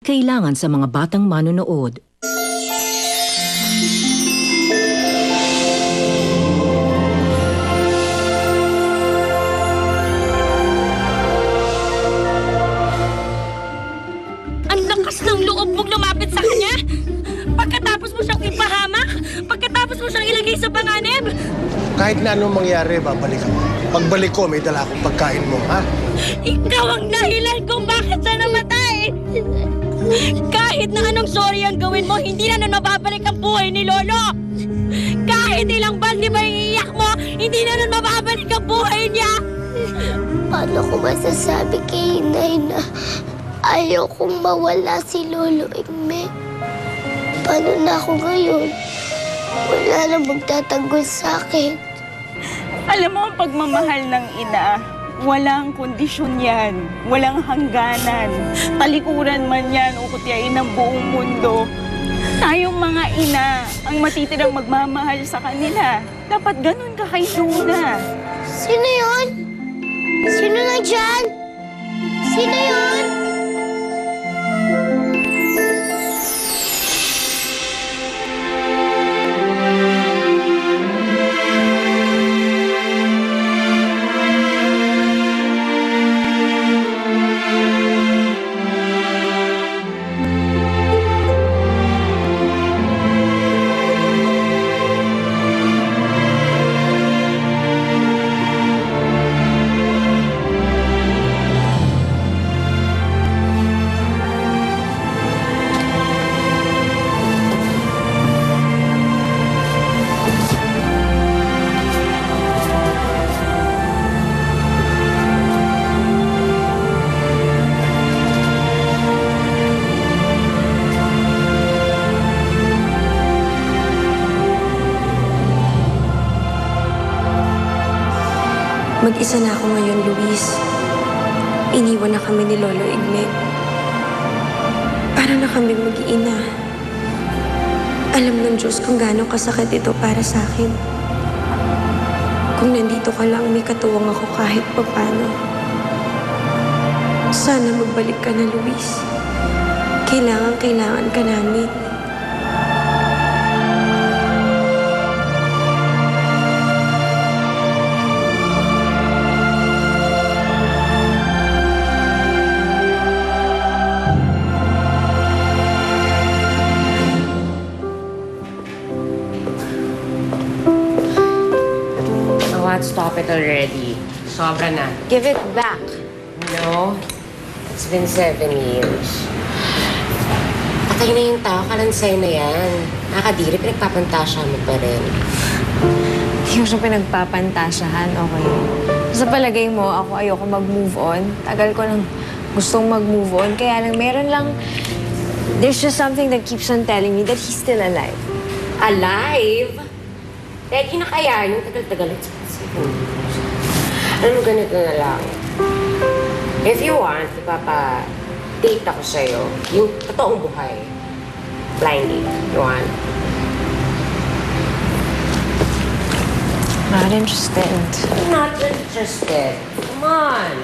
Kailangan sa mga batang manonood. Ang lakas ng loob mong lumapit sa kanya! Pagkatapos mo siyang ipahamak! Pagkatapos mo siyang ilagay sa panganib! Kahit na anong mangyari, babalik ako. Pagbalik ko, may dala akong pagkain mo, ha? Ikaw ang dahilan kung bakit siya namatay! Kahit na anong sorry ang gawin mo, hindi na nun mababalik ang buhay ni Lolo! Kahit ilang balde ba iiyak mo, hindi na nun mababalik ang buhay niya! Paano ko masasabi kay Inay na ayaw kong mawala si Lolo Igme? Paano na ako ngayon? Wala na magtatanggol sa akin. Alam mo, ang pagmamahal ng ina, walang kondisyon yan. Walang hangganan. Talikuran man yan o kutyain ng buong mundo. Tayong mga ina ang matitirang magmamahal sa kanila. Dapat ganun ka kay Luna. Sino yun? Sino na dyan? Sino yun? Mag-isa na ako ngayon, Luis. Iniwan na kami ni Lolo Igme. Para na kami mag-iina. Alam ng Diyos kung gaano kasakit ito para sa akin. Kung nandito ka lang, may katuwang ako kahit paano. Sana magbalik ka na, Luis. Kailangan ka namin. Stop it already. Sobra na. Give it back. No. It's been 7 years. Patay na yung tao. Kalansay na yan. Nakadiri, pinagpapantasya mo pa rin. Hindi ko siya pinagpapantasyahan, okay? Sa palagay mo, ako ayoko mag-move on. Tagal ko nang gustong mag-move on. Kaya lang, meron lang... There's just something that keeps on telling me that he's still alive. Alive? Ready na kaya yung tagal-tagal. Alam mo, ganito na lang. If you want, ipapa-date ako sa'yo. Yung totoong buhay. Blind date. You want? Not interested. Not interested. Come on.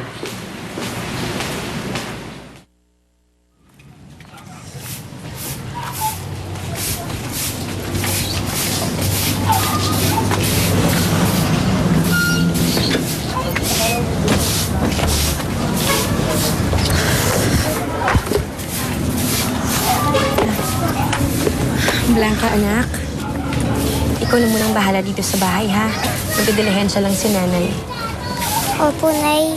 Blanca, anak. Ikaw na munang bahala dito sa bahay, ha? Magdidilihensya lang si nanay. Opo, Nay.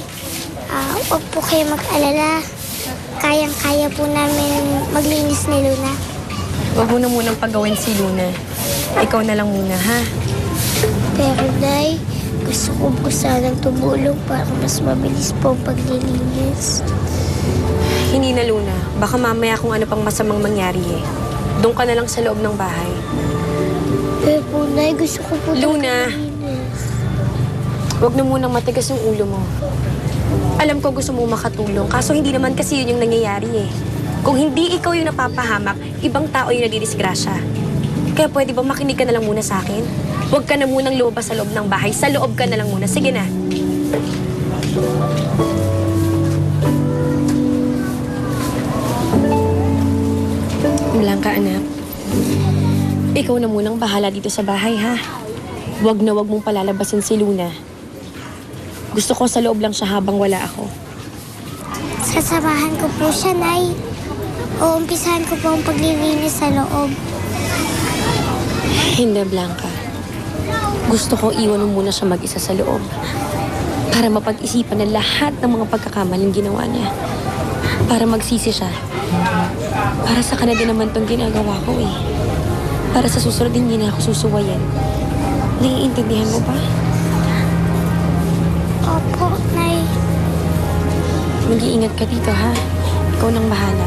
Huwag po kayo mag-alala. Kayang-kaya po namin maglinis ni Luna. Huwag mo na munang pagawin si Luna. Ikaw na lang muna, ha? Pero, Nay, gusto ko po sanang tumulong para mas mabilis po ang paglilinis. Hindi na, Luna. Baka mamaya kung ano pang masamang mangyari, eh. Doon ka na lang sa loob ng bahay. Pero po, Nay, gusto ko po Luna! maglinis. Huwag na munang matigas yung ulo mo. Alam ko gusto mo makatulong, kaso hindi naman kasi yun yung nangyayari, eh. Kung hindi ikaw yung napapahamak, ibang tao yung nadidisgrasya. Kaya pwede ba makinig ka na lang muna sa akin? Huwag ka na munang lumabas sa loob ng bahay. Sa loob ka na lang muna. Sige na. Blanca, anak. Ikaw na munang bahala dito sa bahay, ha? Huwag na huwag mong palalabasin si Luna. Gusto ko sa loob lang siya habang wala ako. Sasamahan ko po siya, Nay. Uumpisahan ko po ang paglilinis sa loob. Hindi, Blanca. Gusto ko iwan mo muna siya mag-isa sa loob. Para mapag-isipan na lahat ng mga pagkakamaling ginawa niya. Para magsisi siya. Para sa kanya din naman tong ginagawa ko eh. Para sa susunod hindi na ako susuwayan. Naiintindihan mo ba? Opo, Nay. Mag-iingat ka dito, ha? Ikaw nang bahala.